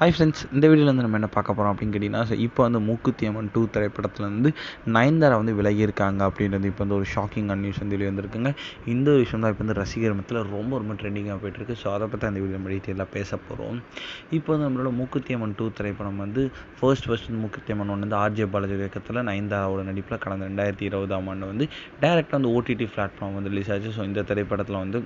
Hi friends, இந்த வீடியோவில் வந்து நம்ம என்ன பார்க்க போகிறோம் அப்படின்னு கேட்டிங்கன்னா, இப்போ வந்து மூக்குத்தி அம்மன் 2 திரைப்படத்தில் வந்து நயன்தாரா வந்து விலகியிருக்காங்க அப்படின்றது இப்போ வந்து ஒரு ஷாக்கிங்கான நியூஸ் வந்து வெளியே வந்திருக்குங்க. இந்த ஒரு விஷயம் தான் இப்போ வந்து ரசிகர் மத்தியில் ரொம்ப ட்ரெண்டிங்காக போயிட்டுருக்கு. ஸோ அதை பற்றி அந்த வீடியோ நம்ம டீட்டெயிலாக பேச போகிறோம். இப்போ வந்து நம்மளோட மூக்குத்தி அம்மன் 2 திரைப்படம் வந்து ஃபர்ஸ்ட் மூக்குத்தி அம்மன் ஒன்று வந்து ஆர்ஜே பாலாஜி இயக்கத்தில் நயன்தாராவோட நடிப்பில் கடந்த 2020ஆம் ஆண்டு வந்து டைரெக்டாக வந்து ஓடிடி பிளாட்ஃபார்ம் வந்து ரிலீஸ் ஆச்சு. ஸோ இந்த திரைப்படத்தில் வந்து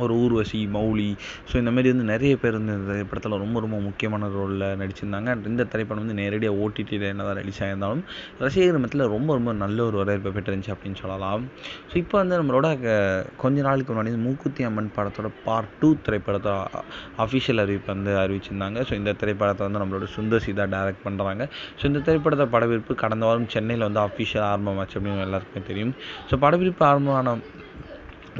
ஒரு ஊர்வசி, மௌலி, ஸோ இந்த மாதிரி வந்து நிறைய பேர் வந்து இந்த திரைப்படத்தில் ரொம்ப முக்கியமான ரோலில் நடிச்சிருந்தாங்க. இந்த திரைப்படம் வந்து நேரடியாக ஓடிடியில் என்ன தான் ரிலீஸ் ஆகியிருந்தாலும் ரசிகர் மத்தியில் ரொம்ப நல்ல ஒரு வரவேற்பை பெற்றிருந்துச்சு அப்படின்னு சொல்லலாம். ஸோ இப்போ வந்து நம்மளோட கொஞ்ச நாளுக்கு முன்னாடி மூக்குத்தி அம்மன் படத்தோட பார்ட் 2 திரைப்படத்தை அஃபிஷியல் அறிவிப்பு வந்து அறிவிச்சிருந்தாங்க. ஸோ இந்த திரைப்படத்தை வந்து நம்மளோட சுந்தர் சி தான் டைரக்ட் பண்ணுறாங்க. ஸோ இந்த திரைப்படத்தை படப்பிடிப்பு கடந்த வாரம் சென்னையில் வந்து அஃபிஷியல் ஆரம்பமாச்சு அப்படின்னு எல்லாருக்குமே தெரியும். ஸோ படப்பிடிப்பு ஆரம்பமான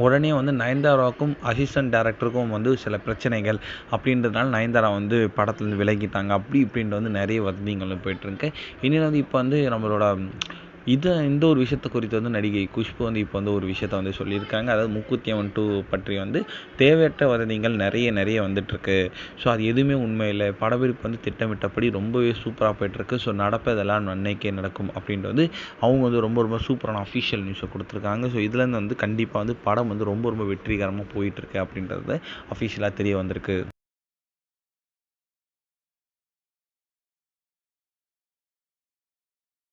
உடனே வந்து நயன்தாராவுக்கும் அசிஸ்டன்ட் டைரக்டருக்கும் வந்து சில பிரச்சனைகள் அப்படின்றதுனால நயன்தாரா வந்து படத்துலேருந்து விலகிட்டாங்க. அப்படி இப்படின்ட்டு வந்து நிறைய வதந்திகள் போயிட்டுருக்கு. இனிமேல் வந்து இப்போ வந்து நம்மளோட இந்த ஒரு விஷயத்தை குறித்து வந்து நடிகை குஷ்பு வந்து இப்போ வந்து ஒரு விஷயத்தை வந்து சொல்லியிருக்காங்க. அதாவது மூக்குத்தி அம்மன் 2 பற்றி வந்து தேவையற்ற வதந்திகள் நிறைய வந்துட்டுருக்கு. ஸோ அது எதுவுமே உண்மை இல்லை. படப்பிடிப்பு வந்து திட்டமிட்டபடி ரொம்பவே சூப்பராக போயிட்டுருக்கு. ஸோ நடப்பதெல்லாம் நன்மைக்கே நடக்கும் அப்படின்ட்டு வந்து அவங்க வந்து ரொம்ப சூப்பரான அஃபிஷியல் நியூஸை கொடுத்துருக்காங்க. ஸோ இதுலேருந்து வந்து கண்டிப்பாக வந்து படம் வந்து ரொம்ப வெற்றிகரமாக போயிட்டுருக்கு அப்படின்றது அஃபிஷியலாக தெரிய வந்திருக்கு.